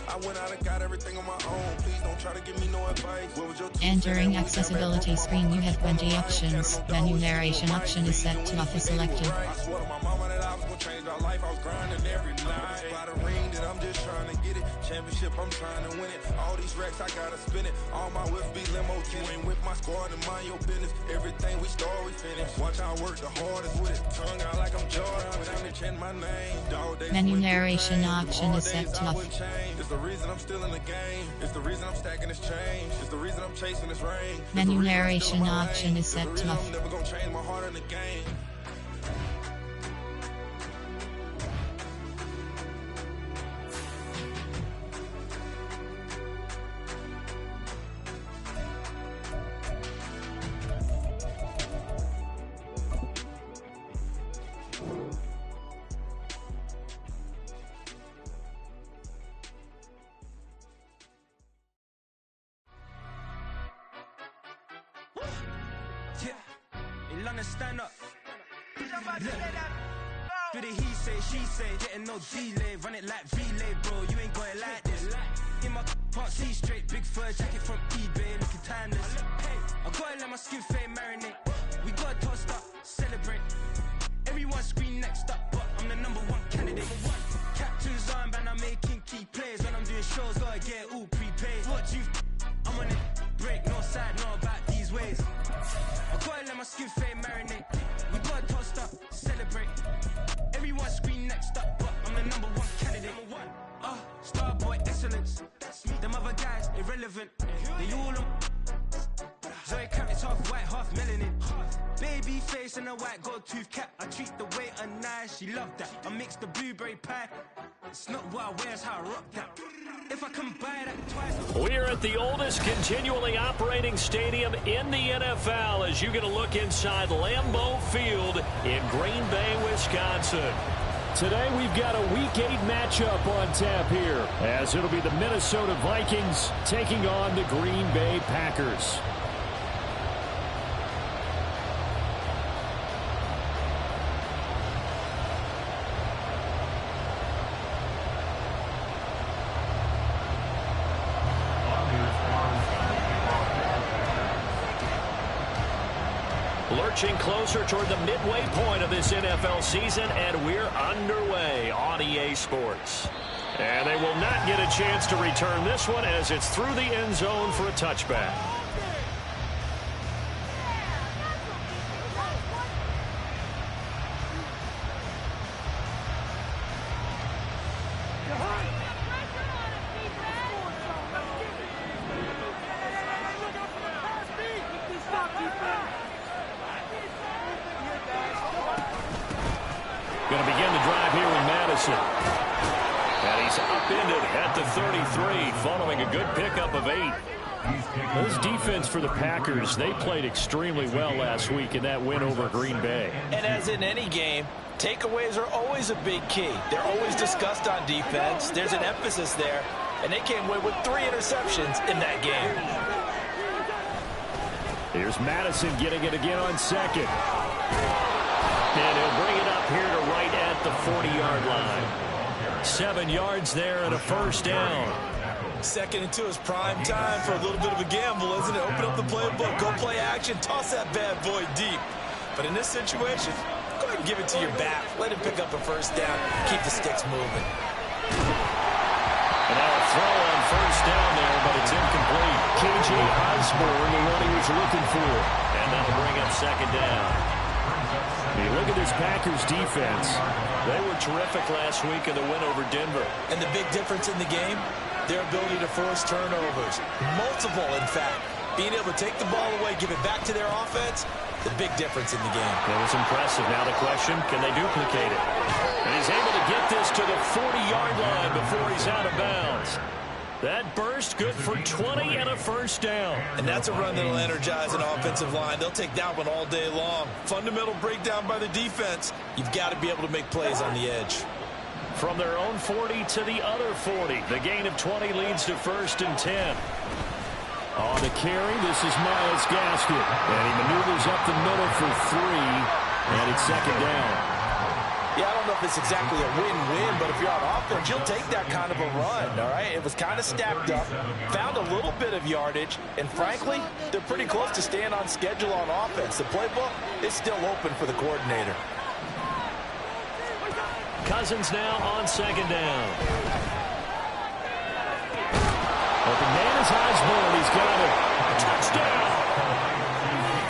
I went out and got everything on my own. Please don't try to give me no advice. Entering accessibility screen, you have 20 options. Menu narration option is set to off is selected. I swore to my mama that I was gonna change my life. I was grinding every night. By the ring that I'm just trying to get it. Championship, I'm trying to win it. All these racks, I gotta spin it. All my whips be limo. You ain't with my squad and mind your business. Everything we start, we finish. Watch I work the hardest with it. Tongue out like I'm Jordan. Without me chanting my name. Menu narration option is set to off. It's the reason I'm still in the game. It's the reason I'm stacking this change. It's the reason I'm chasing this rain. Menu narration option is set to off. I'm never gonna change my heart in the game. Stand up. Do the he say, she say, getting no delay, run it like relay, bro. You ain't got it like this. In my can't see straight, big fur jacket from eBay, looking timeless. I gotta let my skin fade marinate. We gotta toast up, celebrate. Everyone scream next up, but I'm the #1 candidate. Captain's armband, I'm making key plays. When I'm doing shows, gotta get it all prepaid. What you? I'm on it, break, no side, no about these ways. I gotta let my skin fade marinate. We gotta toast up, celebrate. Everyone scream next up, but I'm the #1 candidate. Starboy excellence. Them other guys irrelevant. They all on. Zoe Cap is half white, half melanin. Baby face and a white gold tooth cap. I treat the waiter nice, she loved that. I mix the blueberry pie. It's not what I wear, it's how I rock that. If I can buy that twice. We're at the oldest continually operating stadium in the NFL as you get a look inside Lambeau Field in Green Bay, Wisconsin. Today we've got a Week 8 matchup on tap here, as it'll be the Minnesota Vikings taking on the Green Bay Packers. Lurching closer toward the midway point of this NFL season, and we're underway on EA Sports. And they will not get a chance to return this one as it's through the end zone for a touchback. Going to begin the drive here with Madison. And he's upended at the 33 following a good pickup of 8. This defense for the Packers, they played extremely well last week in that win over Green Bay. And as in any game, takeaways are always a big key. They're always discussed on defense. There's an emphasis there, and they came away with 3 interceptions in that game. Here's Madison getting it again on second. And he'll bring it up here to right at the 40-yard line. 7 yards there and a first down. 2nd and 2 is prime time for a little bit of a gamble, isn't it? Open up the playbook, go play action, toss that bad boy deep. But in this situation, go ahead and give it to your back. Let him pick up a first down. Keep the sticks moving. And now a throw on first down there, but it's incomplete. KJ Osborne, the one he was looking for. And that'll bring up 2nd down. You look at this Packers defense. They were terrific last week in the win over Denver. And the big difference in the game, their ability to force turnovers. Multiple, in fact. Being able to take the ball away, give it back to their offense, the big difference in the game. It was impressive. Now the question, can they duplicate it? And he's able to get this to the 40-yard line before he's out of bounds. That burst good for 20 and a first down. And that's a run that'll energize an offensive line. They'll take that one all day long. Fundamental breakdown by the defense. You've got to be able to make plays on the edge. From their own 40 to the other 40. The gain of 20 leads to 1st and 10. On the carry, this is Myles Gaskin. And he maneuvers up the middle for 3. And it's 2nd down. Yeah, I don't know if it's exactly a win-win, but if you're on offense, you'll take that kind of a run, all right? It was kind of stacked up, found a little bit of yardage, and frankly, they're pretty close to staying on schedule on offense. The playbook is still open for the coordinator. Cousins now on second down. Open man is Osborne. He's got it. Touchdown!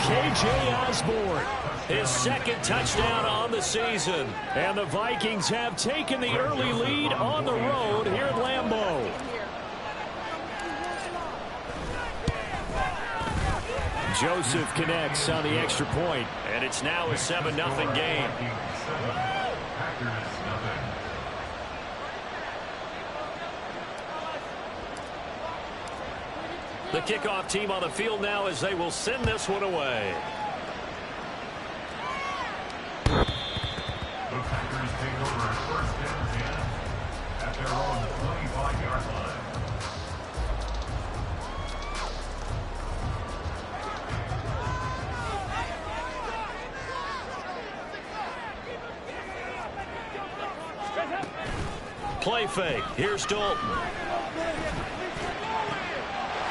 K.J. Osborne. His second touchdown on the season. And the Vikings have taken the early lead on the road here at Lambeau. Joseph connects on the extra point, and it's now a 7-0 game. The kickoff team on the field now as they will send this one away. The Packers take over first and 10 at their own 25-yard line. Play fake. Here's Dalton.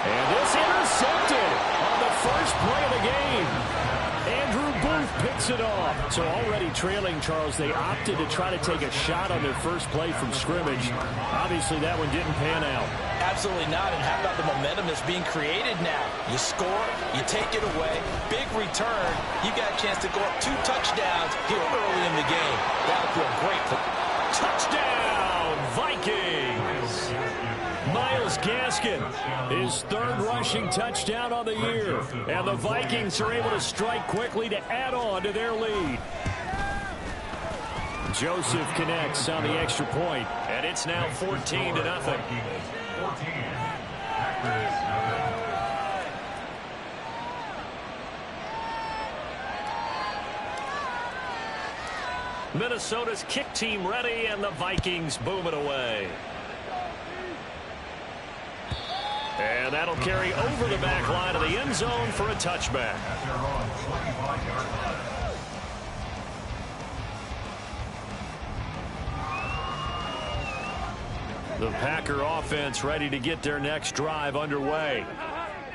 And this intercepted on the first play of the game. Andrew Booth picks it off. So already trailing, Charles, they opted to try to take a shot on their first play from scrimmage. Obviously, that one didn't pan out. Absolutely not. And how about the momentum that's being created now? You score, you take it away, big return. You got a chance to go up 2 touchdowns here early in the game. That'll feel great. Touchdown, Vikings! Myles Gaskin, his third rushing touchdown on the year. And the Vikings are able to strike quickly to add on to their lead. Joseph connects on the extra point, and it's now 14-0. Minnesota's kick team ready, and the Vikings boom it away. And that'll carry over the back line of the end zone for a touchback. The Packer offense ready to get their next drive underway.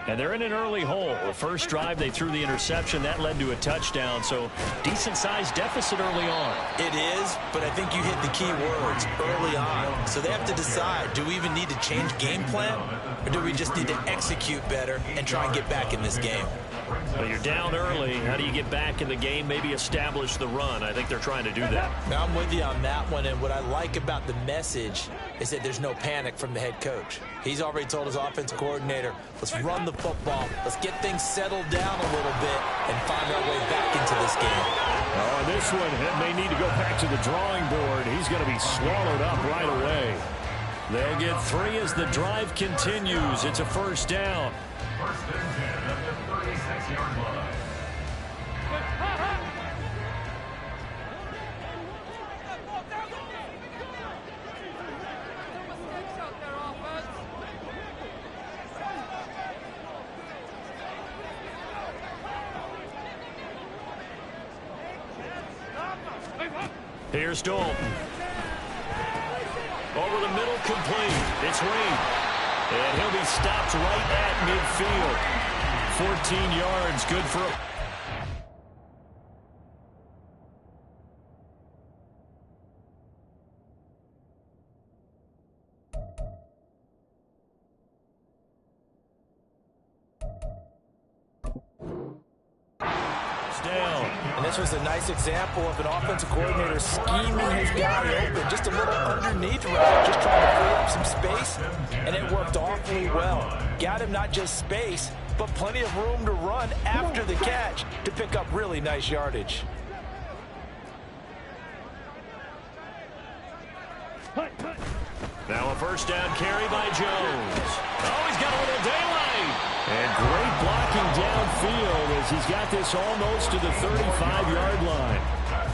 And they're in an early hole. The first drive, they threw the interception. That led to a touchdown, so decent-sized deficit early on. It is, but I think you hit the key words early on. So they have to decide, do we even need to change game plan, or do we just need to execute better and try and get back in this game? Well, you're down early. How do you get back in the game, maybe establish the run? I think they're trying to do that. Now, I'm with you on that one, and what I like about the message is that there's no panic from the head coach. He's already told his offensive coordinator, let's run the football, let's get things settled down a little bit and find our way back into this game. Oh, this one may need to go back to the drawing board. He's going to be swallowed up right away. They'll get 3 as the drive continues. It's a first down. First and 10 at the 36-yard line. Here's Dalton. Over the middle, complete. It's Reed. And he'll be stopped right at midfield. 14 yards, good for a... And this was a nice example of an offensive coordinator scheming his guy open. Just a little underneath route, just trying to free up some space, and it worked awfully well. Got him not just space, but plenty of room to run after the catch to pick up really nice yardage. Now a first down carry by Jones. Oh, he's got a little daylight. And great blocking downfield as he's got this almost to the 35-yard line.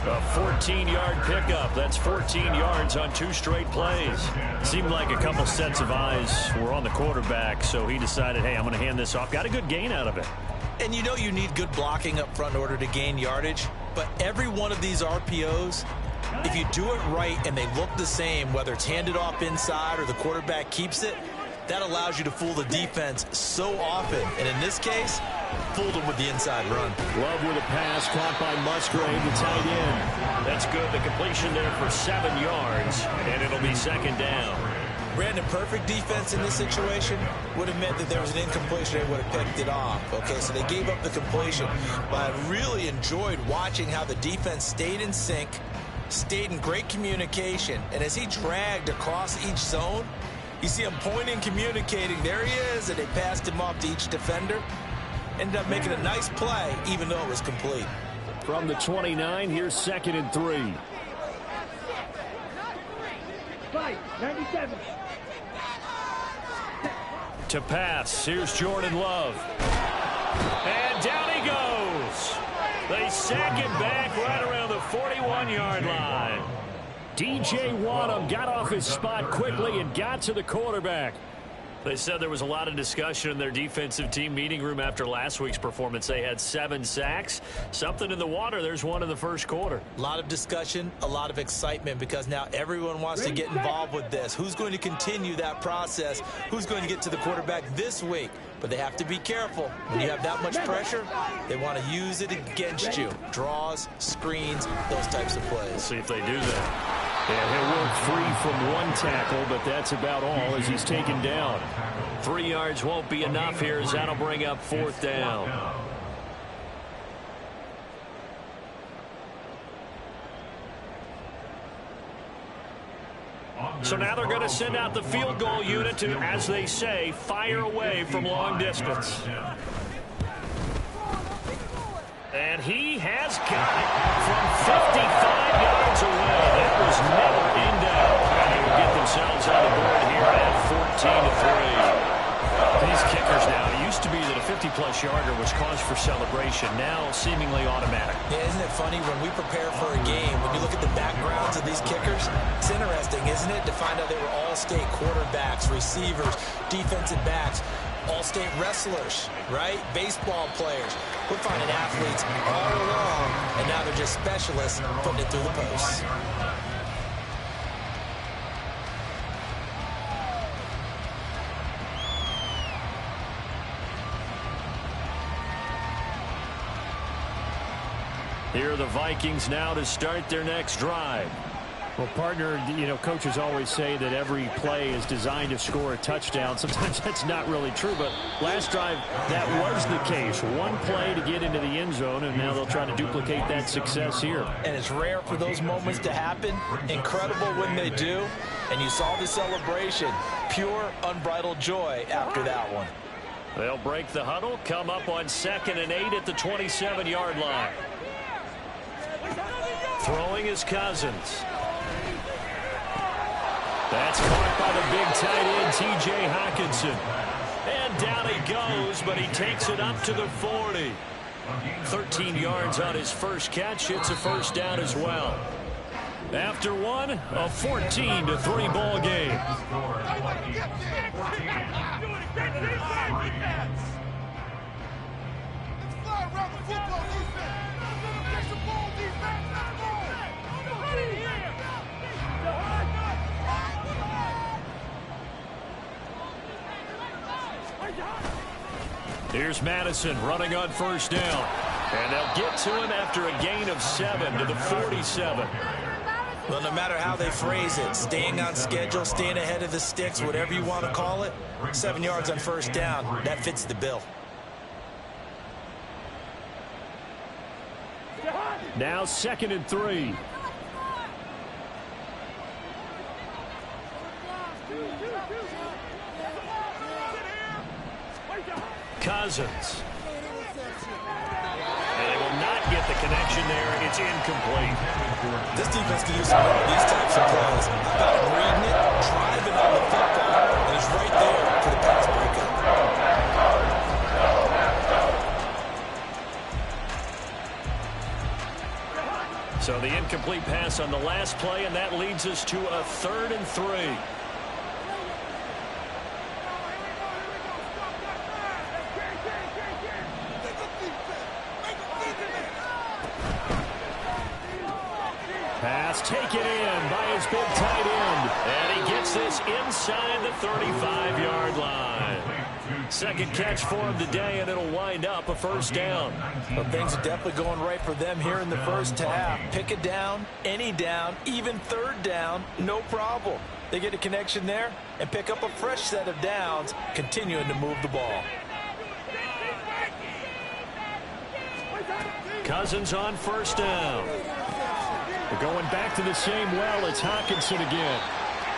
A 14-yard pickup. That's 14 yards on 2 straight plays. Seemed like a couple sets of eyes were on the quarterback, so he decided, hey, I'm going to hand this off. Got a good gain out of it. And you know you need good blocking up front in order to gain yardage, but every one of these RPOs If you do it right and they look the same, whether it's handed off inside or the quarterback keeps it, that allows you to fool the defense so often. And in this case, fooled them with the inside run. Love with a pass caught by Musgrave, the tight end. That's good. The completion there for 7 yards, and it'll be second down. Brandon, perfect defense in this situation would have meant that there was an incompletion. They would have picked it off. Okay, so they gave up the completion. But I really enjoyed watching how the defense stayed in sync, stayed in great communication, and as he dragged across each zone, you see him pointing, communicating. There he is, and they passed him off to each defender. Ended up making a nice play, even though it was complete. From the 29, here's 2nd and 3. 97. To pass, here's Jordan Love. And down he goes. They sack him back right around the 41-yard line. DJ Wadham got off his spot quickly and got to the quarterback. They said there was a lot of discussion in their defensive team meeting room after last week's performance. They had 7 sacks. Something in the water. There's one in the first quarter. A lot of discussion, a lot of excitement, because now everyone wants to get involved with this. Who's going to continue that process? Who's going to get to the quarterback this week? But they have to be careful. When you have that much pressure, they want to use it against you. Draws, screens, those types of plays. We'll see if they do that. Yeah, he'll work free from one tackle, but that's about all as he's taken down. 3 yards won't be enough here as that'll bring up 4th down. So now they're going to send out the field goal unit to, as they say, fire away from long distance. And he has got it from 55 yards away. That was never in doubt. And they will get themselves on the board here at 14-3. These kickers now, it used to be that a 50-plus yarder was cause for celebration. Now seemingly automatic. Yeah, isn't it funny when we prepare for a game, when you look at the backgrounds of these kickers, it's interesting, isn't it, to find out they were all-state quarterbacks, receivers, defensive backs, all-state wrestlers, right? Baseball players. We're finding athletes all along, and now they're just specialists putting it through the posts. Here are the Vikings now to start their next drive. Well, partner, coaches always say that every play is designed to score a touchdown. Sometimes that's not really true, but last drive, that was the case. One play to get into the end zone, and now they'll try to duplicate that success here. And it's rare for those moments to happen. Incredible when they do. And you saw the celebration. Pure, unbridled joy after that one. They'll break the huddle, come up on 2nd and 8 at the 27-yard line. Throwing is Cousins. That's caught by the big tight end, T.J. Hawkinson. And down he goes, but he takes it up to the 40. 13 yards on his first catch. It's a first down as well. After one, a 14-3 ball game. Here's Madison running on first down. And they'll get to him after a gain of 7 to the 47. Well, no matter how they phrase it, staying on schedule, staying ahead of the sticks, whatever you want to call it, 7 yards on first down, that fits the bill. Now 2nd and 3. Cousins. And they will not get the connection there. It's incomplete. This defense can use some more of these types of plays. About him reading it, driving on the football, and he's right there for the pass breakup. So the incomplete pass on the last play, and that leads us to a 3rd and 3. Pass It's taken in by his big tight end. And he gets this inside the 35-yard line. Second catch for him today, and it'll wind up a first down. Well, things are definitely going right for them here in the first half. Pick it down, any down, even third down, no problem. They get a connection there and pick up a fresh set of downs, continuing to move the ball. Cousins on first down. We're going back to the same well. It's Hockenson again.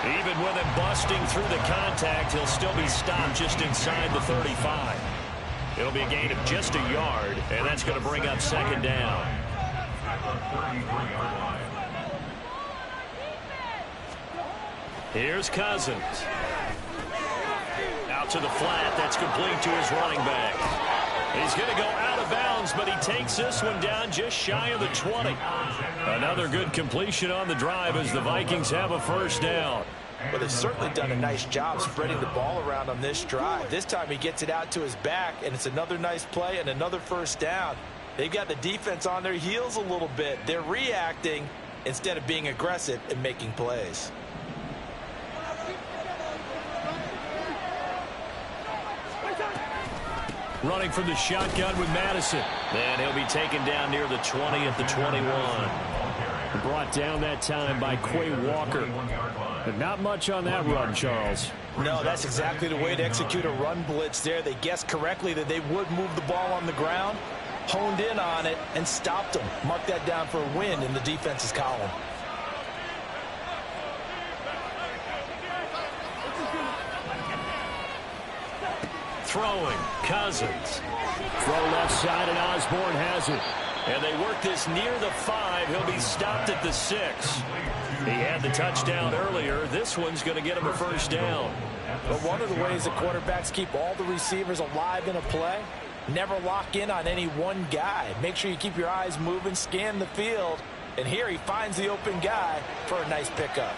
Even with him busting through the contact, he'll still be stopped just inside the 35. It'll be a gain of just a yard, and that's going to bring up second down. Here's Cousins. Out to the flat. That's complete to his running back. He's going to go out of bounds, but he takes this one down just shy of the 20. Another good completion on the drive as the Vikings have a first down. Well, they've certainly done a nice job spreading the ball around on this drive. This time he gets it out to his back, and it's another nice play and another first down. They've got the defense on their heels a little bit. They're reacting instead of being aggressive and making plays. Running from the shotgun with Madison. And he'll be taken down near the 20 at the 21. Brought down that time by Quay Walker. But not much on that run, Charles. No, that's exactly the way to execute a run blitz there. They guessed correctly that they would move the ball on the ground, honed in on it, and stopped them. Mark that down for a win in the defense's column. Throwing, Cousins. Throw left side, and Osborne has it. And they work this near the 5. He'll be stopped at the 6. He had the touchdown earlier. This one's going to get him a first down. But one of the ways the quarterbacks keep all the receivers alive in a play, never lock in on any one guy. Make sure you keep your eyes moving, scan the field. And here he finds the open guy for a nice pickup.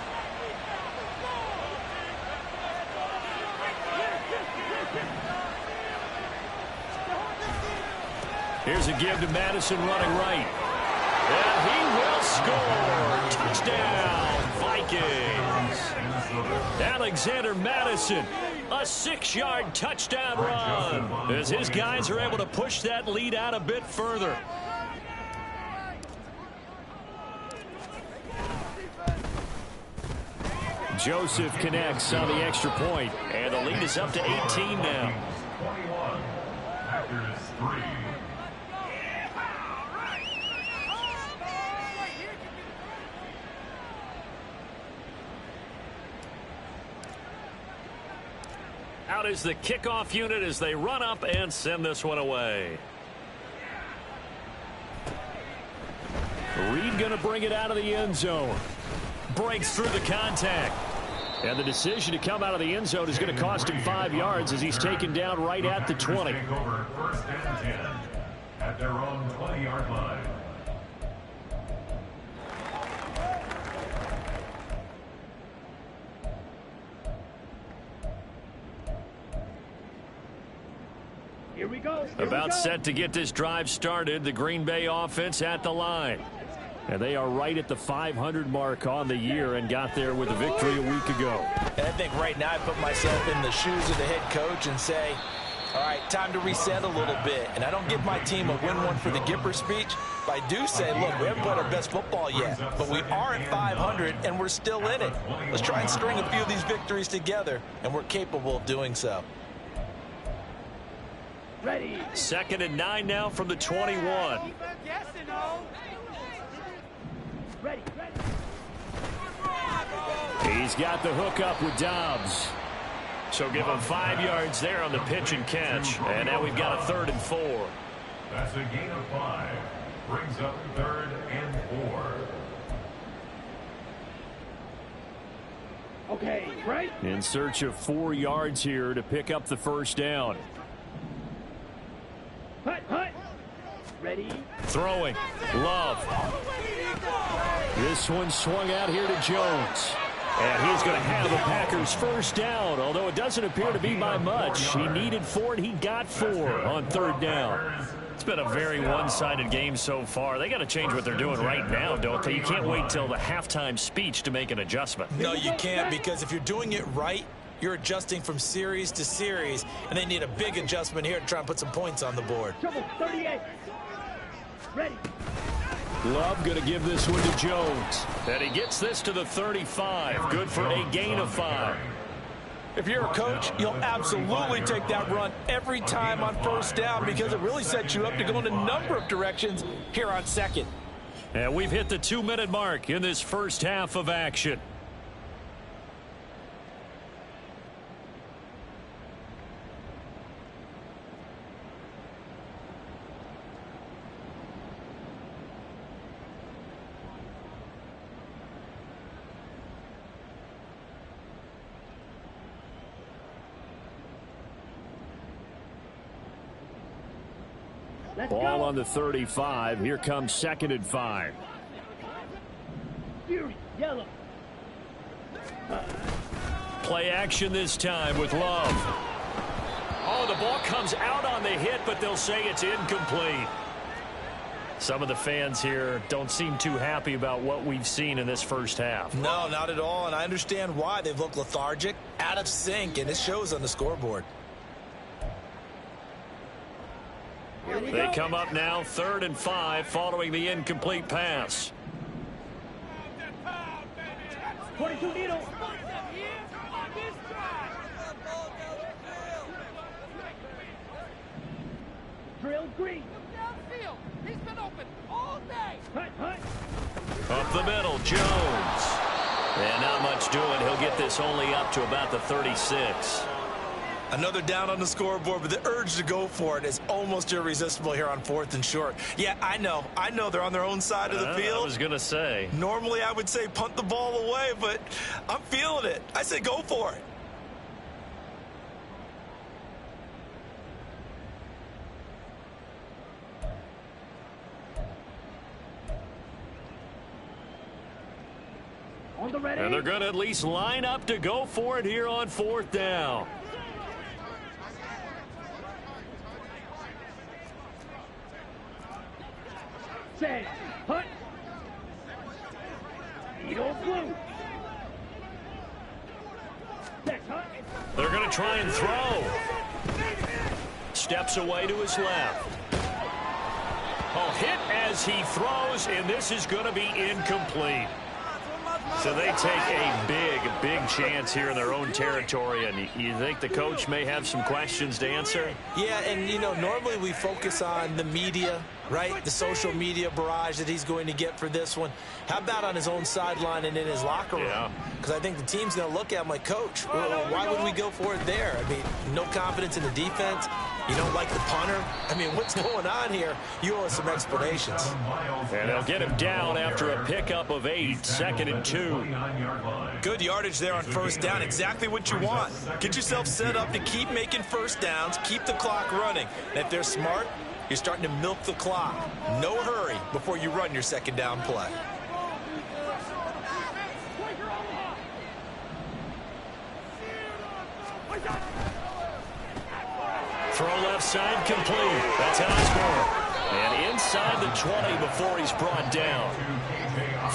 Here's a give to Madison running right. And he will score. Touchdown, Vikings. Alexander Madison, a 6-yard touchdown run as his guys are able to push that lead out a bit further. Joseph connects on the extra point, and the lead is up to 18 now. 21. Packers 3. Out is the kickoff unit as they run up and send this one away. Reed going to bring it out of the end zone. Breaks through the contact. And the decision to come out of the end zone is going to cost him 5 yards as he's taken down right at the 20. Take over first and 10 at their own 20-yard line. Here we go. About set to get this drive started. The Green Bay offense at the line. And they are right at the 500 mark on the year and got there with a victory a week ago. And I think right now I put myself in the shoes of the head coach and say, all right, time to reset a little bit. And I don't give my team a win one for the Gipper speech, but I do say, look, we haven't played our best football yet, but we are at 500 and we're still in it. Let's try and string a few of these victories together, and we're capable of doing so. Ready. 2nd and 9 now from the 21. Yes and no. Ready. He's got the hook up with Dobbs. So give him 5 yards there on the pitch and catch. And now we've got a 3rd and 4. That's a gain of 5. Brings up 3rd and 4. Okay, right. In search of 4 yards here to pick up the first down. Hut. Ready. Throwing. Love. This one swung out here to Jones. And he's going to have the Packers first down, although it doesn't appear to be by much. He needed 4, and he got 4 on 3rd down. It's been a very one-sided game so far. They got to change what they're doing right now, don't they? You can't wait till the halftime speech to make an adjustment. No, you can't, because if you're doing it right, you're adjusting from series to series, and they need a big adjustment here to try and put some points on the board. Trouble 38. Ready. Love going to give this one to Jones. And he gets this to the 35. Good for a gain of 5. If you're a coach, you'll absolutely take that run every time on 1st down, because it really sets you up to go in a number of directions here on 2nd. And we've hit the 2-minute mark in this first half of action. Ball on the 35. Here comes 2nd and 5. Fury, yellow. Play action this time with Love. Oh, the ball comes out on the hit, but they'll say it's incomplete. Some of the fans here don't seem too happy about what we've seen in this first half. No, not at all, and I understand why. They've looked lethargic, out of sync, and it shows on the scoreboard. They come up now 3rd and 5 following the incomplete pass. 22 needle. Drill green. Downfield. He's been open all day. Hut. Up the middle, Jones. And not much doing. He'll get this only up to about the 36. Another down on the scoreboard, but the urge to go for it is almost irresistible here on 4th and short. Yeah, I know they're on their own side of the field. I was going to say. Normally I would say punt the ball away, but I'm feeling it. I say go for it. On the ready. And they're going to at least line up to go for it here on 4th down. Say, hut. Eagle blue. Next, hut. They're going to try and throw. Steps away to his left. Oh, hit as he throws, and this is going to be incomplete. So they take a big chance here in their own territory, and you think the coach may have some questions to answer? Yeah, and, you know, normally we focus on the media, right? The social media barrage that he's going to get for this one. How about on his own sideline and in his locker room? Because I think the team's going to look at him like, Coach, why would we go for it there? I mean, no confidence in the defense. You don't like the punter? I mean, what's going on here? You owe us some explanations. And they'll get him down after a pickup of 8, 2nd and 2. Good yardage there on 1st down. Exactly what you want. Get yourself set up to keep making 1st downs, keep the clock running. And if they're smart, you're starting to milk the clock. No hurry before you run your 2nd down play. Throw left side complete. That's Osborne. And inside the 20 before he's brought down.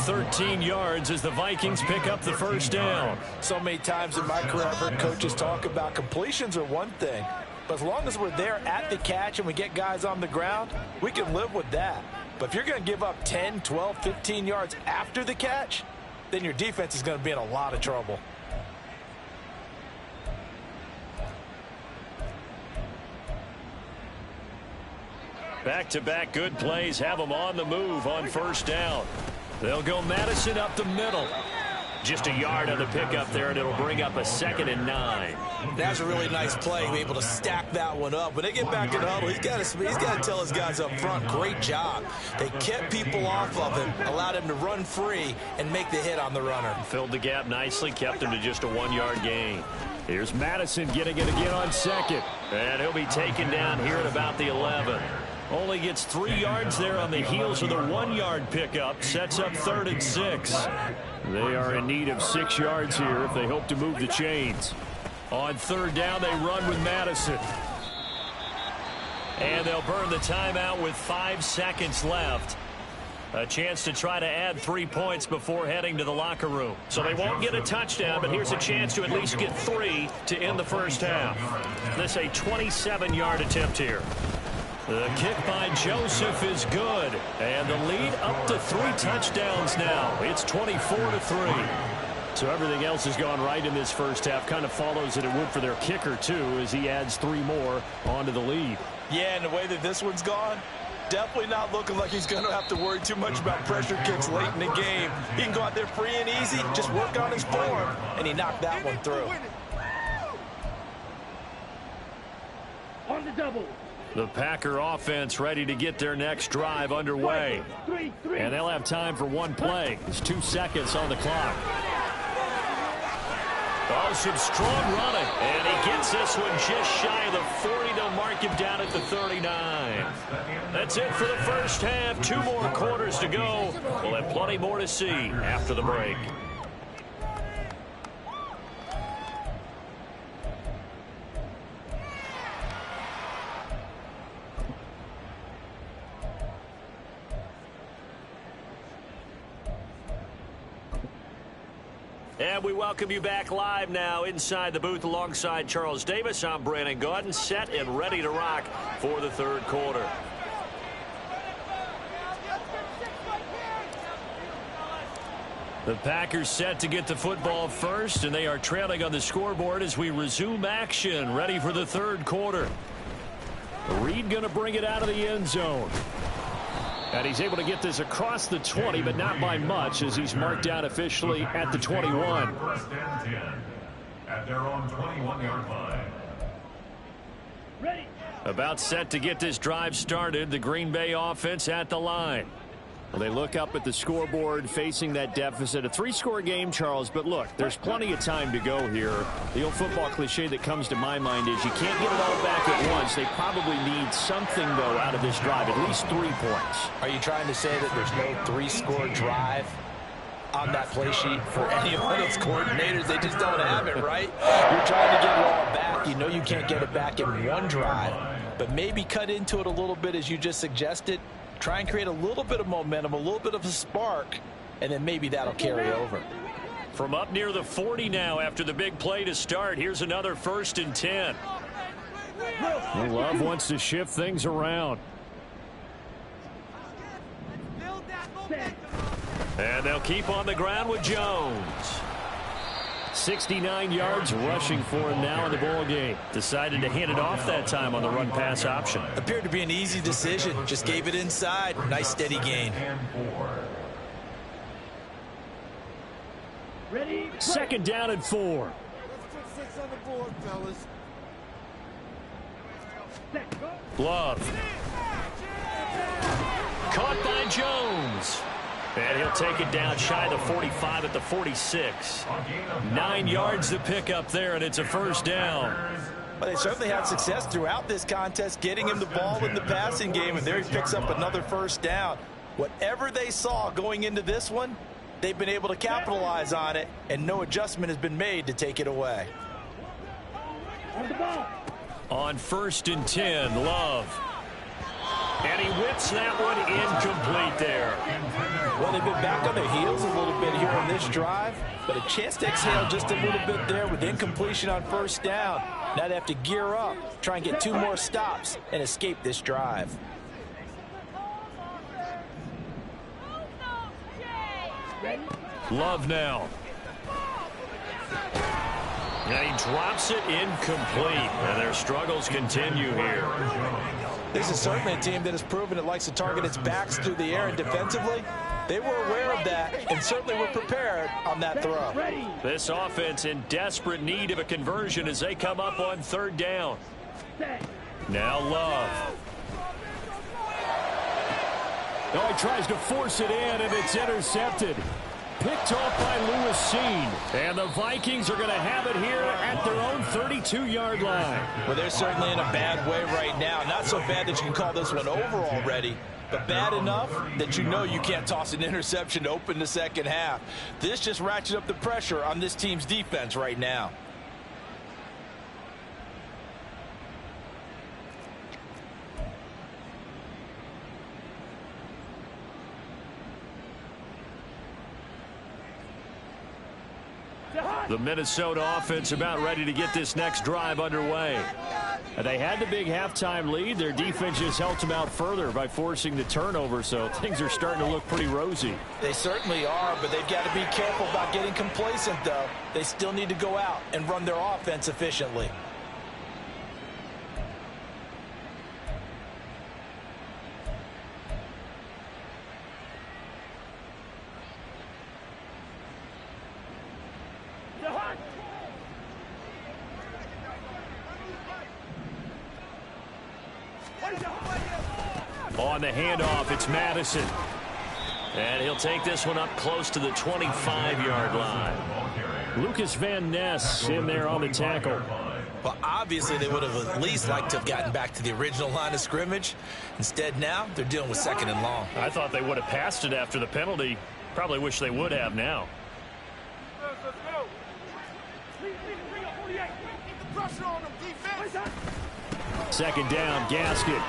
13 yards as the Vikings pick up the 1st down. So many times in my career I've heard coaches talk about completions are one thing, but as long as we're there at the catch and we get guys on the ground, we can live with that. But if you're going to give up 10, 12, 15 yards after the catch, then your defense is going to be in a lot of trouble. Back-to-back good plays have them on the move on 1st down. They'll go Madison up the middle. Just a yard on the pickup there, and it'll bring up a 2nd and 9. That's a really nice play, be able to stack that one up. When they get back in the huddle, he's got to tell his guys up front, great job. They kept people off of him, allowed him to run free and make the hit on the runner. Filled the gap nicely, kept him to just a 1-yard gain. Here's Madison getting it again on 2nd. And he'll be taken down here at about the 11. Only gets 3 yards there on the heels of the 1-yard pickup. Sets up 3rd and 6. They are in need of 6 yards here if they hope to move the chains. On 3rd down, they run with Madison. And they'll burn the timeout with 5 seconds left. A chance to try to add 3 points before heading to the locker room. So they won't get a touchdown, but here's a chance to at least get 3 to end the first half. This a 27-yard attempt here. The kick by Joseph is good. And the lead up to 3 touchdowns now. It's 24-3. So everything else has gone right in this first half. Kind of follows that it would for their kicker, too, as he adds 3 more onto the lead. Yeah, and the way that this one's gone, definitely not looking like he's going to have to worry too much about pressure kicks late in the game. He can go out there free and easy, just work on his form, and he knocked that one through. On the double. The Packer offense ready to get their next drive underway. And they'll have time for 1 play. There's 2 seconds on the clock. Oh, some strong running. And he gets this one just shy of the 40. They'll mark him down at the 39. That's it for the first half. 2 more quarters to go. We'll have plenty more to see after the break. And we welcome you back live now inside the booth alongside Charles Davis. I'm Brandon Gaudin, set and ready to rock for the 3rd quarter. The Packers set to get the football first, and they are trailing on the scoreboard as we resume action, ready for the 3rd quarter. Reed going to bring it out of the end zone. And he's able to get this across the 20, but not by much, as he's marked down officially at the 21. First and 10 at their own 21-yard line. Ready. About set to get this drive started, the Green Bay offense at the line. Well, they look up at the scoreboard facing that deficit. A 3-score game, Charles, but look, there's plenty of time to go here. The old football cliche that comes to my mind is you can't get it all back at once. They probably need something, though, out of this drive, at least 3 points. Are you trying to say that there's no 3-score drive on that play sheet for any of those coordinators? They just don't have it, right? You're trying to get it all back. You know you can't get it back in 1 drive, but maybe cut into it a little bit as you just suggested. Try and create a little bit of momentum, a little bit of a spark, and then maybe that'll carry over. From up near the 40 now after the big play to start, here's another 1st and 10. Well, Love wants to shift things around. And they'll keep on the ground with Jones. 69 yards rushing for him now in the ball game. Decided to hand it off that time on the run-pass option. Appeared to be an easy decision. Just gave it inside. Nice steady gain. Ready. 2nd down and 4. Love. Caught by Jones. And he'll take it down shy of the 45 at the 46. 9 yards to pick up there, and it's a 1st down. Well, they certainly had success throughout this contest, getting him the ball in the passing game, and there he picks up another 1st down. Whatever they saw going into this one, they've been able to capitalize on it, and no adjustment has been made to take it away. On the ball. On 1st and 10, Love. And he whips that one incomplete there. Well, they've been back on their heels a little bit here on this drive, but a chance to exhale just a little bit there with incompletion on 1st down. Now they have to gear up, try and get 2 more stops and escape this drive. Love now. And he drops it incomplete. And their struggles continue here. This is certainly a team that has proven it likes to target its backs through the air, and defensively, they were aware of that and certainly were prepared on that throw. This offense in desperate need of a conversion as they come up on 3rd down. Now Love. Oh, he tries to force it in, and it's intercepted. picked off by Lewis. And the Vikings are going to have it here at their own 32-yard line. Well, they're certainly in a bad way right now. Not so bad that you can call this one over already, but bad enough that you know you can't toss an interception to open the second half. This just ratchets up the pressure on this team's defense right now. The Minnesota offense about ready to get this next drive underway. They had the big halftime lead. Their defense just helped them out further by forcing the turnover, so things are starting to look pretty rosy. They certainly are, but they've got to be careful about getting complacent, though. They still need to go out and run their offense efficiently. On the handoff, it's Madison. And he'll take this one up close to the 25-yard line. Lucas Van Ness in there on the tackle. Well, obviously, they would have at least liked to have gotten back to the original line of scrimmage. Instead, now they're dealing with second and long. I thought they would have passed it after the penalty. Probably wish they would have now. Second down, Gasket.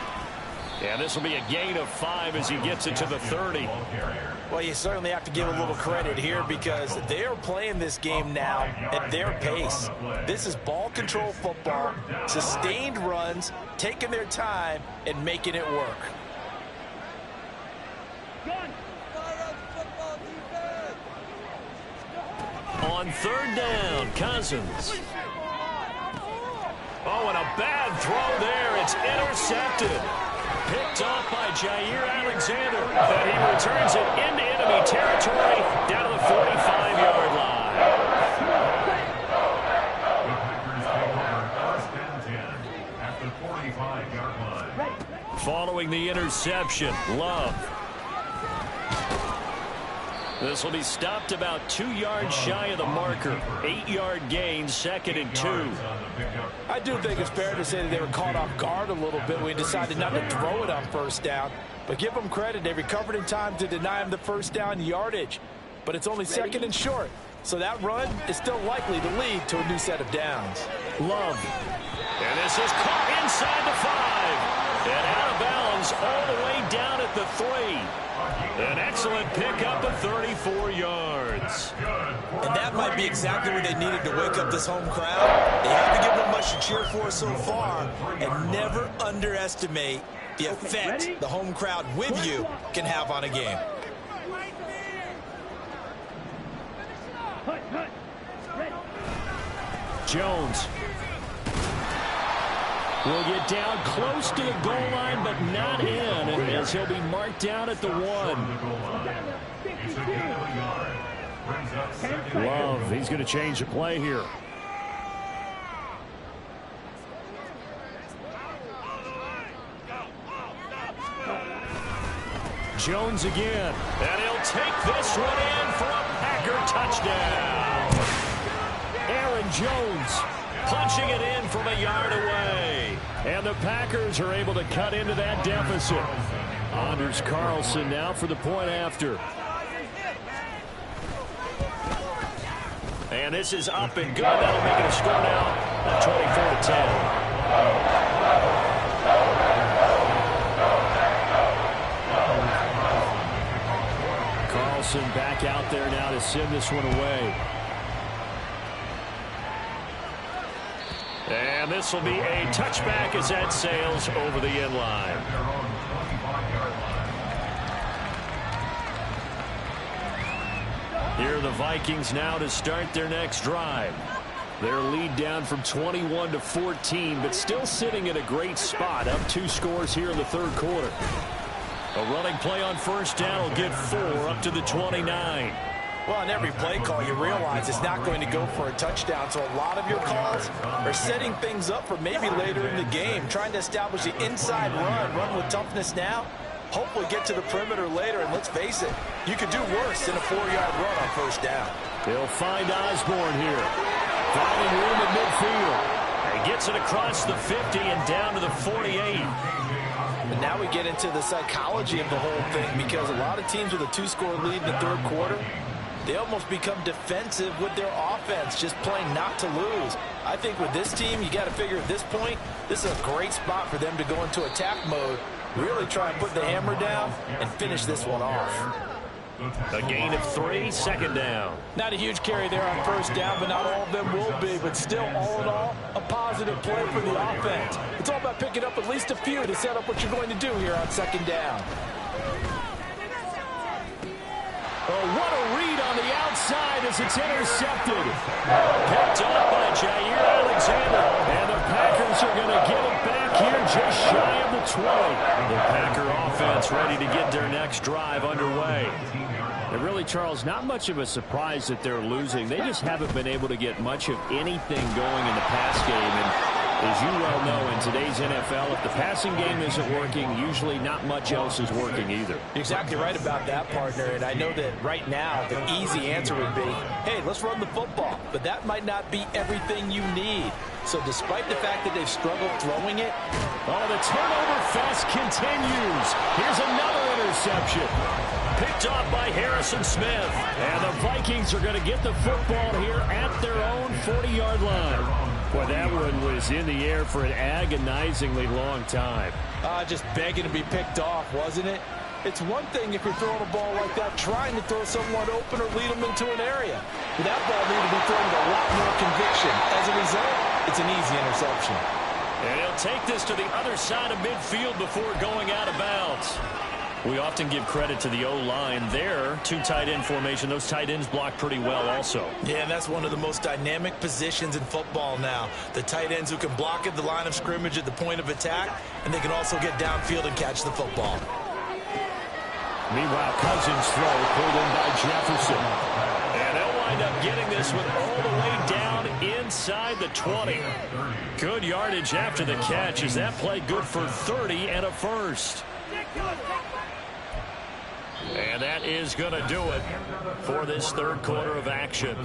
And this will be a gain of 5 as he gets it to the 30. Well, you certainly have to give a little credit here because they are playing this game now at their pace. This is ball control football, sustained runs, taking their time, and making it work. On third down, Cousins. Oh, and a bad throw there. It's intercepted. Picked off by Jair Alexander. And he returns it into enemy territory down to the 45-yard line. At the 45-yard line. Following the interception, Love. This will be stopped about 2 yards shy of the marker. 8-yard gain, 2nd and 2. I do think it's fair to say that they were caught off guard a little bit when we decided not to throw it on first down. But give them credit. They recovered in time to deny him the first down yardage. But it's only 2nd and short. So that run is still likely to lead to a new set of downs. Love. And this is caught inside the 5. And out of bounds all the way down at the 3. An excellent pickup of 34 yards. And that might be exactly what they needed to wake up this home crowd. They haven't given them much to cheer for so far. And never underestimate the effect the home crowd with you can have on a game. Jones will get down close to the goal line, but not in, as he'll be marked down at the 1. Love, he's going to change the play here. Jones again, and he'll take this one in for a Packer touchdown. Aaron Jones punching it in from a yard away. And the Packers are able to cut into that deficit. Anders Carlson now for the point after. And this is up and good. That'll make it a score now, 24-10. Carlson back out there now to send this one away. And this will be a touchback as that sails over the end line. Here are the Vikings now to start their next drive. Their lead down from 21 to 14, but still sitting at a great spot, up 2 scores here in the third quarter. A running play on first down will get 4 up to the 29. Well, on every play call, you realize it's not going to go for a touchdown. So a lot of your calls are setting things up for maybe later in the game, trying to establish the inside run with toughness now, Hopefully get to the perimeter later, and let's face it, you could do worse than a 4-yard run on first down. He'll find Osborne here. Finding room at midfield. And gets it across the 50 and down to the 48. And now we get into the psychology of the whole thing, because a lot of teams with a 2-score lead in the third quarter, they almost become defensive with their offense, just playing not to lose. I think with this team, you got to figure at this point, this is a great spot for them to go into attack mode, really try and put the hammer down and finish this one off. A gain of 3, second down. Not a huge carry there on first down, but not all of them will be. But still, all in all, a positive play for the offense. It's all about picking up at least a few to set up what you're going to do here on second down. Oh, what a read on the outside as it's intercepted. Picked up by Jair Alexander. And the Packers are going to get it back here just shy of the 20. The Packer offense ready to get their next drive underway. And really, Charles, not much of a surprise that they're losing. They just haven't been able to get much of anything going in the pass game. And as you well know, in today's NFL, if the passing game isn't working, usually not much else is working either. You're exactly right about that, partner. And I know that right now the easy answer would be, hey, let's run the football. But that might not be everything you need. So despite the fact that they've struggled throwing it, the turnover fest continues. Here's another interception. Picked off by Harrison Smith. And the Vikings are going to get the football here at their own 40-yard line. Boy, that one was in the air for an agonizingly long time. Just begging to be picked off, wasn't it? It's one thing if you're throwing a ball like that, trying to throw someone open or lead them into an area. But that ball needed to be thrown with a lot more conviction. As a result, it's an easy interception. And he'll take this to the other side of midfield before going out of bounds. We often give credit to the O-line there. 2 tight end formation. Those tight ends block pretty well also. Yeah, and that's one of the most dynamic positions in football now. The tight ends who can block at the line of scrimmage at the point of attack, and they can also get downfield and catch the football. Meanwhile, Cousins throw pulled in by Jefferson. And they'll wind up getting this one all the way down inside the 20. Good yardage after the catch. Is that play good for 30 and a first? And that is going to do it for this third quarter of action.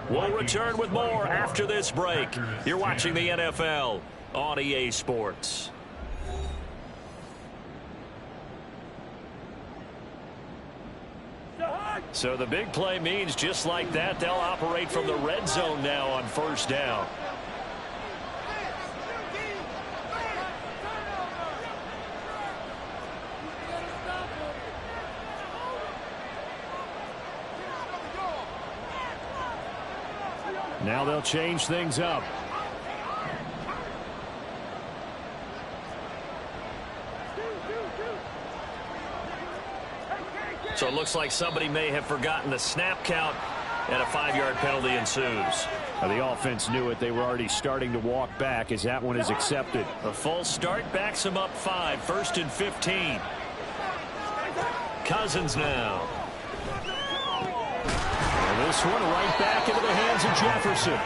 We'll return with more after this break. You're watching the NFL on EA Sports. So the big play means just like that, they'll operate from the red zone now on first down. Now they'll change things up. So it looks like somebody may have forgotten the snap count, and a 5-yard penalty ensues. The offense knew it. They were already starting to walk back as that one is accepted. A false start backs them up 5, 1st and 15. Cousins now. And this one right back into the hands of Jefferson.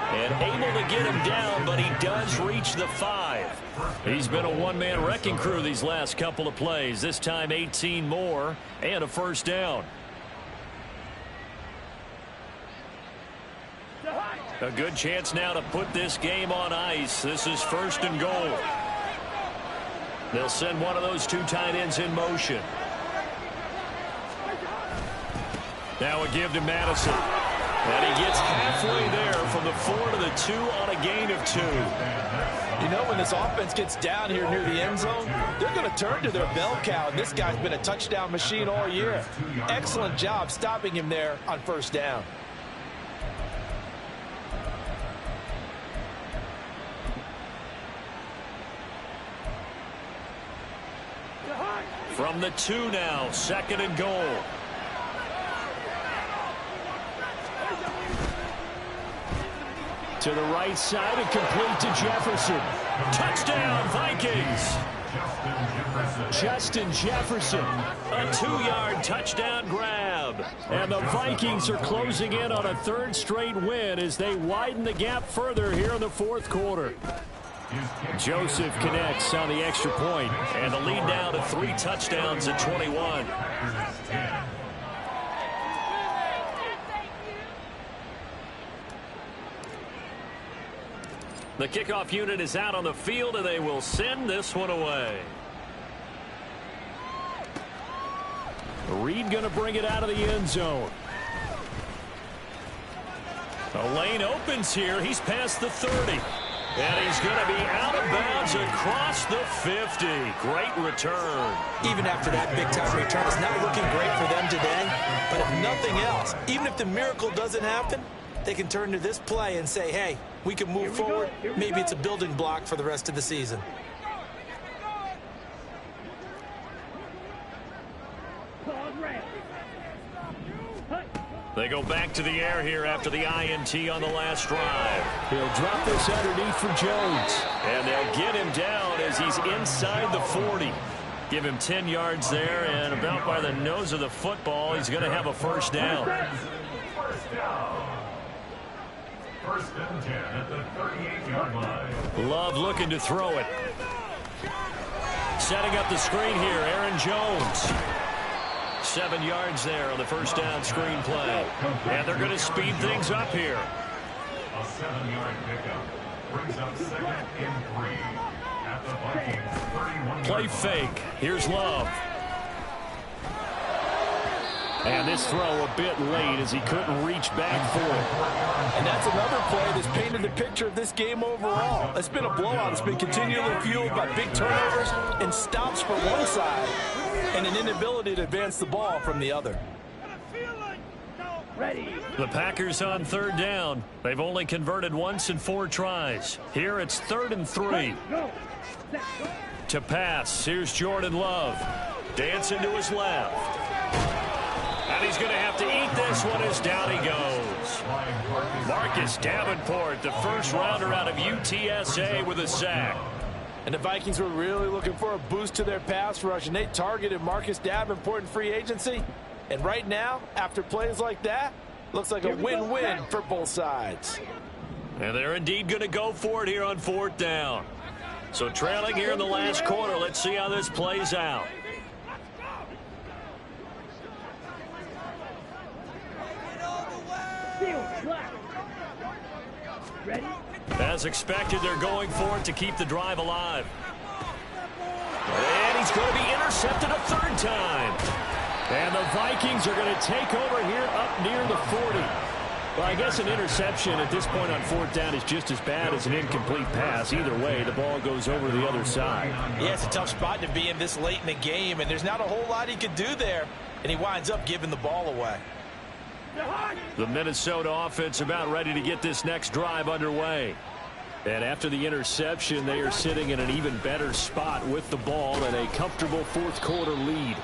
And able to get him down, but he does reach the 5. He's been a one-man wrecking crew these last couple of plays. This time 18 more and a first down. A good chance now to put this game on ice. This is 1st and goal. They'll send one of those 2 tight ends in motion. Now a give to Madison. And he gets halfway there from the 4 to the 2 on a gain of 2. You know, when this offense gets down here near the end zone, they're going to turn to their bell cow. And this guy's been a touchdown machine all year. Excellent job stopping him there on first down. From the 2 now, 2nd and goal. To the right side and complete to Jefferson. Touchdown, Vikings. Justin Jefferson. A 2-yard touchdown grab. And the Vikings are closing in on a 3rd straight win as they widen the gap further here in the 4th quarter. Joseph connects on the extra point, and the lead now to 3 touchdowns at 21. The kickoff unit is out on the field, and they will send this one away. Reed going to bring it out of the end zone. The lane opens here. He's past the 30. And he's going to be out of bounds across the 50. Great return. Even after that big-time return, it's not looking great for them today. But if nothing else, even if the miracle doesn't happen, they can turn to this play and say, hey, we can move forward. Maybe it's a building block for the rest of the season. They go back to the air here after the INT on the last drive. He'll drop this underneath for Jones. And they'll get him down as he's inside the 40. Give him 10 yards there, and about by the nose of the football, he's going to have a first down. First and 10 at the 38-yard line. Love looking to throw it. Setting up the screen here, Aaron Jones. 7 yards there on the first down screen play. And they're going to speed things up here. A 7-yard pickup brings up 2nd and 3 at the Vikings 31. Play fake. Here's Love. And this throw a bit late as he couldn't reach back for it. And that's another play that's painted the picture of this game overall. It's been a blowout. It's been continually fueled by big turnovers and stops for one side and an inability to advance the ball from the other. The Packers on 3rd down. They've only converted once in 4 tries. Here it's 3rd and 3. To pass, here's Jordan Love. Dancing to his left. And he's going to have to eat this one as down he goes. Marcus Davenport, the first rounder out of UTSA with a sack. And the Vikings were really looking for a boost to their pass rush, and they targeted Marcus Davenport in free agency. And right now, after plays like that, looks like a win-win for both sides. And they're indeed going to go for it here on 4th down. So trailing here in the last quarter, let's see how this plays out. As expected, they're going for it to keep the drive alive. And he's going to be intercepted a 3rd time. And the Vikings are going to take over here up near the 40. Well, I guess an interception at this point on 4th down is just as bad as an incomplete pass. Either way, the ball goes over the other side. Yeah, it's a tough spot to be in this late in the game, and there's not a whole lot he could do there. And he winds up giving the ball away. The Minnesota offense about ready to get this next drive underway. And after the interception, they are sitting in an even better spot with the ball and a comfortable 4th quarter lead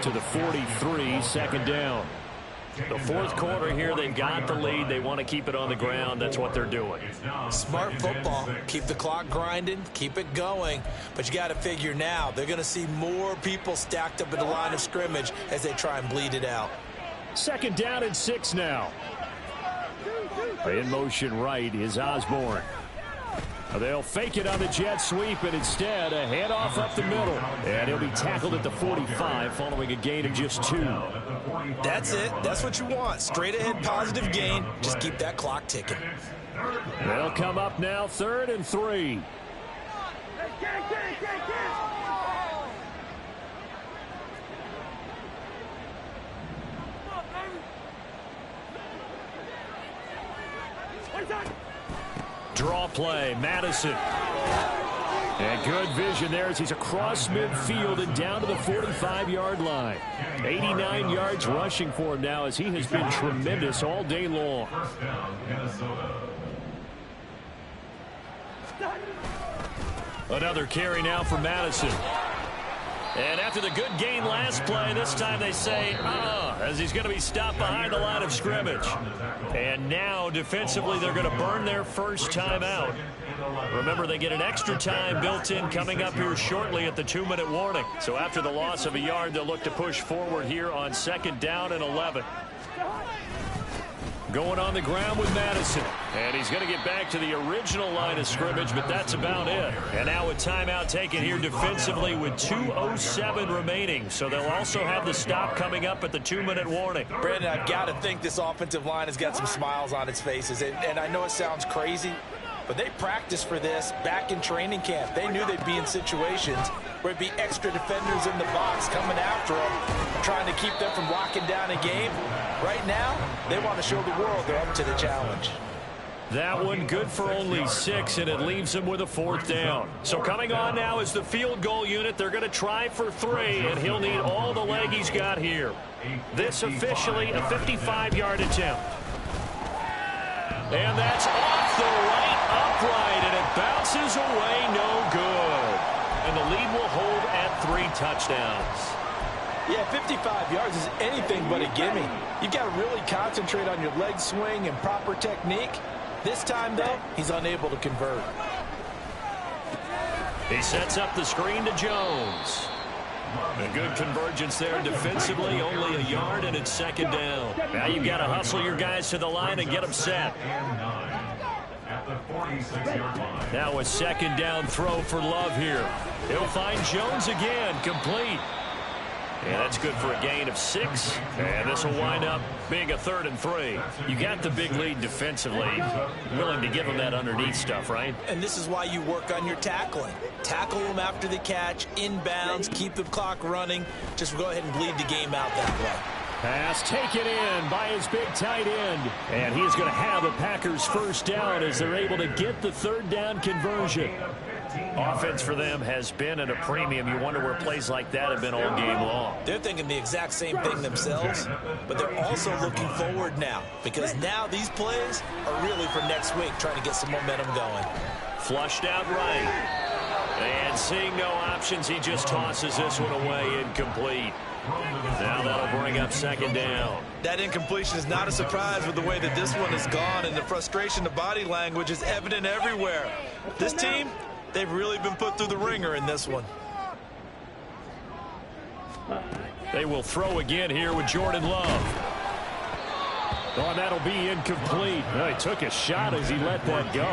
to the 43, 2nd down. The 4th quarter here, they've got the lead. They want to keep it on the ground. That's what they're doing. Smart football. Keep the clock grinding. Keep it going. But you got to figure now, they're going to see more people stacked up at the line of scrimmage as they try and bleed it out. 2nd down and 6 now. In motion right is Osborne. They'll fake it on the jet sweep, and instead a handoff up the middle. And he'll be tackled at the 45 following a gain of just 2. That's it. That's what you want. Straight ahead positive gain. Just keep that clock ticking. They'll come up now 3rd and 3. Draw play, Madison. And good vision there as he's across midfield and down to the 45-yard line. 89 yards rushing for him now as he has been tremendous all day long. Another carry now for Madison. And after the good gain last play, this time they say, as he's going to be stopped behind the line of scrimmage. And now, defensively, they're going to burn their first time out. Remember, they get an extra time built in coming up here shortly at the 2-minute warning. So after the loss of a yard, they'll look to push forward here on 2nd down and 11. Going on the ground with Madison. And he's going to get back to the original line of scrimmage, but that's about it. And now a timeout taken here defensively with 2:07 remaining. So they'll also have the stop coming up at the 2-minute warning. Brandon, I've got to think this offensive line has got some smiles on its faces. And I know it sounds crazy, but they practiced for this back in training camp. They knew they'd be in situations where it'd be extra defenders in the box coming after them, trying to keep them from locking down a game. Right now, they want to show the world they're up to the challenge. That one good for only 6, and it leaves them with a 4th down. So coming on now is the field goal unit. They're going to try for 3, and he'll need all the leg he's got here. This officially a 55-yard attempt. And that's off the right upright, and it bounces away, no good. And the lead will hold at 3 touchdowns. Yeah, 55 yards is anything but a gimme. You've got to really concentrate on your leg swing and proper technique. This time, though, he's unable to convert. He sets up the screen to Jones. A good convergence there defensively, only a yard, and it's 2nd down. Now you've got to hustle your guys to the line and get them set. Now a 2nd down throw for Love here. He'll find Jones again, complete. And that's good for a gain of 6. And this will wind up being a 3rd and 3. You got the big lead defensively. Willing to give them that underneath stuff, right? And this is why you work on your tackling. Tackle them after the catch, inbounds, keep the clock running. Just go ahead and bleed the game out that way. Pass taken in by his big tight end. And he is going to have the Packers' 1st down as they're able to get the 3rd down conversion. Offense for them has been at a premium. You wonder where plays like that have been all game long. They're thinking the exact same thing themselves, but they're also looking forward now because now these plays are really for next week, trying to get some momentum going. Flushed out right. And seeing no options, he just tosses this one away, incomplete. Now that'll bring up 2nd down. That incompletion is not a surprise with the way that this one has gone, and the frustration, the body language is evident everywhere. This team, they've really been put through the ringer in this one. They will throw again here with Jordan Love. Oh, that'll be incomplete. Well, he took a shot as he let that go.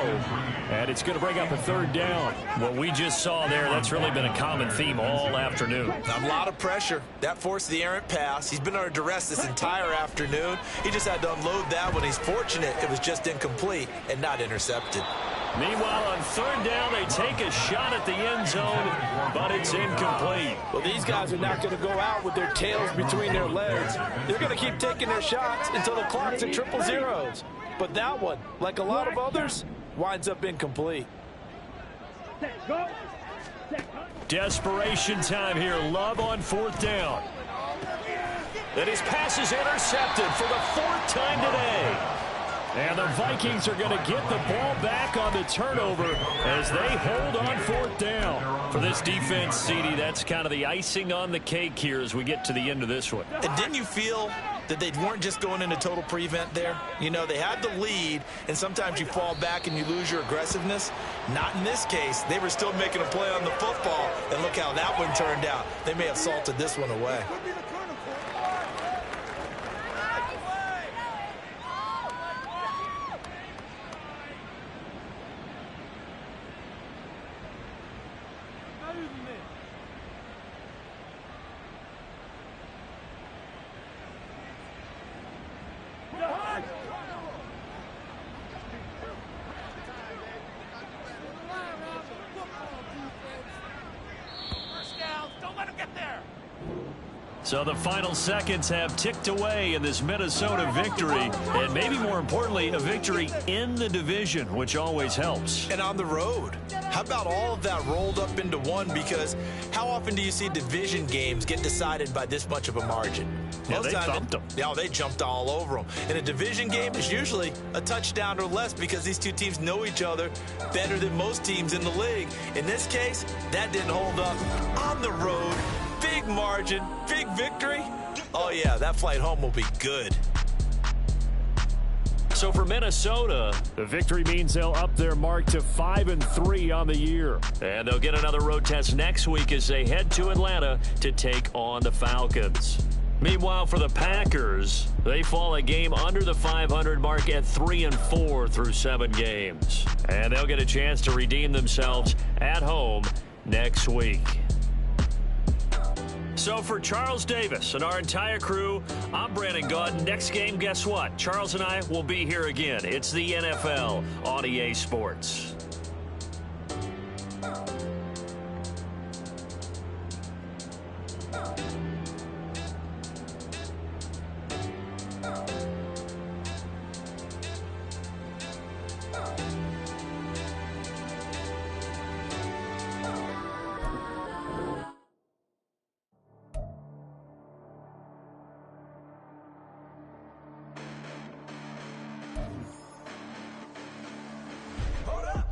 And it's going to bring up a 3rd down. What we just saw there, that's really been a common theme all afternoon. A lot of pressure. That forced the errant pass. He's been under duress this entire afternoon. He just had to unload that one. He's fortunate it was just incomplete and not intercepted. Meanwhile, on 3rd down, they take a shot at the end zone, but it's incomplete. Well, these guys are not going to go out with their tails between their legs. They're going to keep taking their shots until the clock's at 000. But that one, like a lot of others, winds up incomplete. Desperation time here. Love on 4th down. And his pass is intercepted for the 4th time today. And the Vikings are going to get the ball back on the turnover as they hold on 4th down. For this defense, CD, that's kind of the icing on the cake here as we get to the end of this one. And didn't you feel that they weren't just going into total prevent there? You know, they had the lead, and sometimes you fall back and you lose your aggressiveness. Not in this case. They were still making a play on the football, and look how that one turned out. They may have salted this one away. So the final seconds have ticked away in this Minnesota victory, and maybe more importantly, a victory in the division, which always helps. And on the road. How about all of that rolled up into one? Because how often do you see division games get decided by this much of a margin? Yeah, they thumped them. Yeah, they jumped all over them. In a division game, it's usually a touchdown or less because these two teams know each other better than most teams in the league. In this case, that didn't hold up. On the road, big margin, big victory. Oh, yeah, that flight home will be good. So for Minnesota, the victory means they'll up their mark to 5-3 on the year. And they'll get another road test next week as they head to Atlanta to take on the Falcons. Meanwhile, for the Packers, they fall a game under the 500 mark at 3-4 through 7 games. And they'll get a chance to redeem themselves at home next week. So for Charles Davis and our entire crew, I'm Brandon Gaudin. Next game, guess what? Charles and I will be here again. It's the NFL on EA Sports.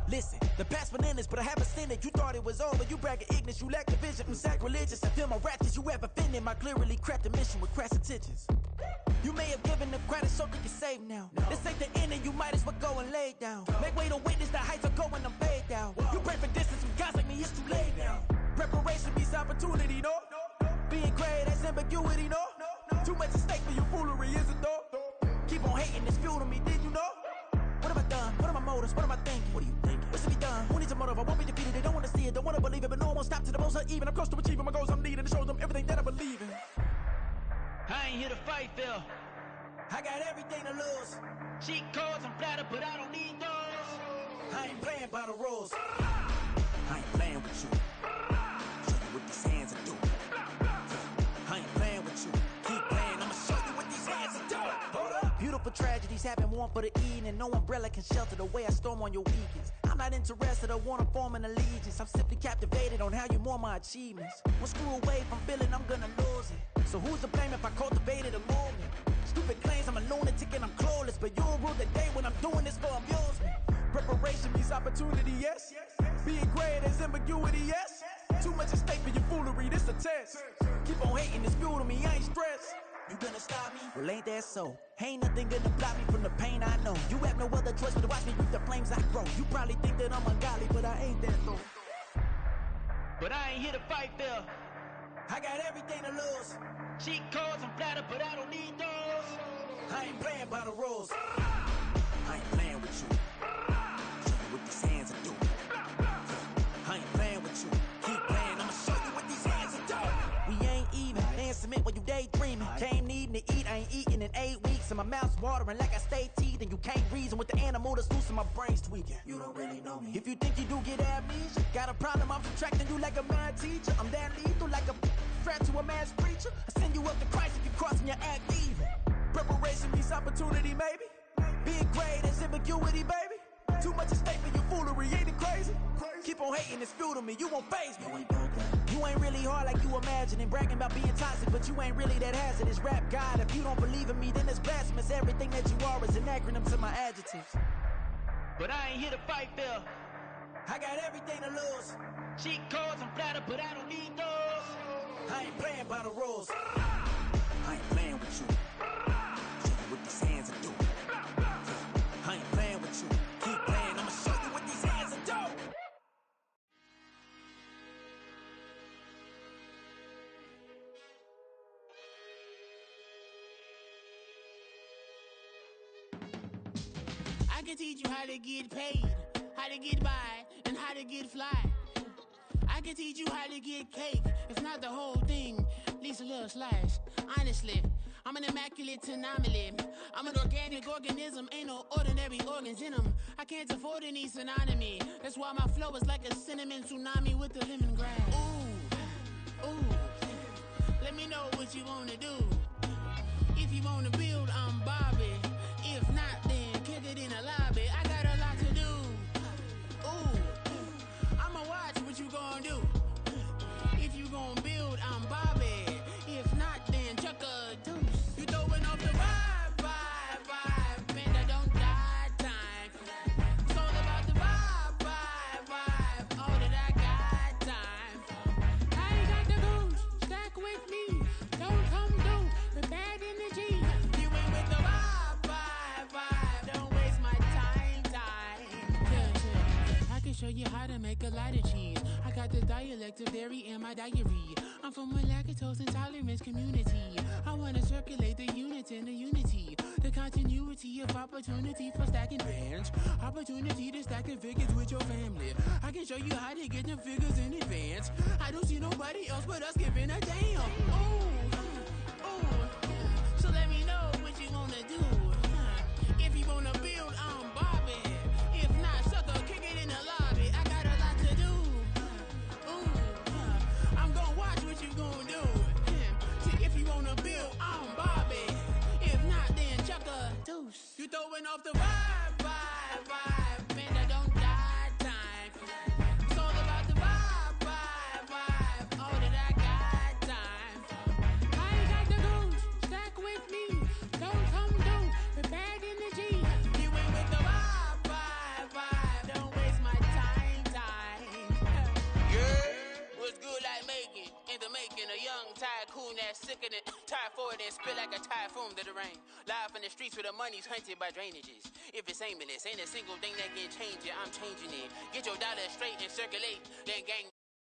Listen, the past bananas, but I haven't seen it. You thought it was over, you bragging ignorance, you lack the vision from sacrilegious. I feel my ratchets, you ever offended my clearly crafted mission with crass intentions. You may have given the credit so you can save now. This ain't the end and you might as well go and lay down. Make way to witness the heights are going, I'm paid down. You pray for distance with guys like me, it's too late now. Preparation means opportunity, no? Being great, that's ambiguity, no? Too much at stake for your foolery, is it though? Keep on hating, it's fuel to me, did you know? What have I done? What are my motives? What am I thinking? What are you thinking? What's to be done? Who needs a motive? I won't be defeated. They don't want to see it, don't want to believe it, but no one won't stop to the most even. I'm close to achieving my goals. I'm needing to show them everything that I believe in. I ain't here to fight, Phil. I got everything to lose. Cheat codes, I'm flattered, but I don't need those. I ain't playing by the rules. I ain't playing with you. Show you what these hands are doing. I ain't playing with you. Keep playing, I'ma show you what these hands are doing. Hold up. Beautiful tragedies happen, one for the eating, and no umbrella can shelter the way I storm on your weekends. I'm not interested, I wanna form an allegiance. I'm simply captivated on how you more my achievements. One screw away from feeling I'm gonna lose it. So who's to blame if I cultivated a movement? Stupid claims I'm a lunatic and I'm clueless, but you'll rule the day when I'm doing this for amusement. Preparation means opportunity, yes. Being great is ambiguity, yes. Too much at stake for your foolery, this a test. Keep on hating, it's fuel to me, I ain't stressed. You gonna stop me? Well, ain't that so? Ain't nothing gonna block me from the pain I know. You have no other choice but to watch me reap the flames I grow. You probably think that I'm ungodly, but I ain't that though. But I ain't here to fight, Phil. I got everything to lose. Cheat codes, I'm flattered, but I don't need those. I ain't playing by the rules. I ain't playing with you. Show you what these hands are doing. I ain't playing with you. Keep playing, I'ma show you what these hands are doing. We ain't even. They ain't submit when you daydreaming. Came needing to eat, I ain't eating in 8 weeks. And my mouth's watering like I stay teeth. And you can't reason with the animal that's loose and my brain's tweaking. You don't really know me. If you think you do get amnesia, got a problem, I'm subtracting you like a mad teacher. I'm that lethal like a threat to a mass preacher. I send you up to Christ if you crossing your act evil. Preparation means opportunity, maybe. Being great is ambiguity, baby. Too much at stake for your foolery, ain't it crazy? Keep on hating, it's fuel to me, you won't faze me. You ain't really hard like you imagine and bragging about being toxic, but you ain't really that hazardous. Rap God, if you don't believe in me, then it's blasphemous. Everything that you are is an acronym to my adjectives. But I ain't here to fight, Phil. I got everything to lose. Cheat codes, I'm flattered, but I don't need those. I ain't playing by the rules. I ain't playing with you. Show you what these hands are doing. I ain't playing with you. Keep playing, I'ma show you what these hands are doing. I can teach you how to get paid, how to get by, and how to get fly. I can teach you how to get cake, if not the whole thing, at least a little slice. Honestly, I'm an immaculate anomaly. I'm an organic organism, ain't no ordinary organs in them. I can't afford any synonymy. That's why my flow is like a cinnamon tsunami with the lemongrass. Ooh, ooh, let me know what you wanna do. If you wanna build, I'm Bobby. If not, then kick it in the lobby. I got a lot to do. Ooh, I'ma watch what you gonna do. If you gonna build, I'm Bobby. If not, then chuck a deuce. You throwing off the vibe, man, I don't die time. It's all about the vibe, all that I got time. I ain't got the goose, stack with me. Don't come through with bad energy. You ain't with the vibe, got the dialect of dairy in my diary. I'm from a lactose intolerance community. I wanna circulate the units in the unity. The continuity of opportunity for stacking bands. Opportunity to stack the figures with your family. I can show you how to get the figures in advance. I don't see nobody else but us giving a damn. So let me know what you wanna do. If you wanna build, I'm Bobby. If not, sucker, kick it in the lobby. I got a lot to do. I'm gonna watch what you gonna do. See, if you wanna build, I'm Bobby. If not, then chuck a deuce. You throwing off the vibe. Man, I don't die time. It's all about the vibe. All that I got time. I ain't got the goose. Stack with me. Don't come through. We're bad in the G. You ain't with the vibe. Don't waste my time. Yeah. What's good like making? In the making, a young tycoon that's sick in it. Tie forward and spit like a typhoon to the rain. Live in the streets where the money's hunted by drainages. If it's aimless, ain't a single thing that can change it. I'm changing it. Get your dollar straight and circulate. Then gang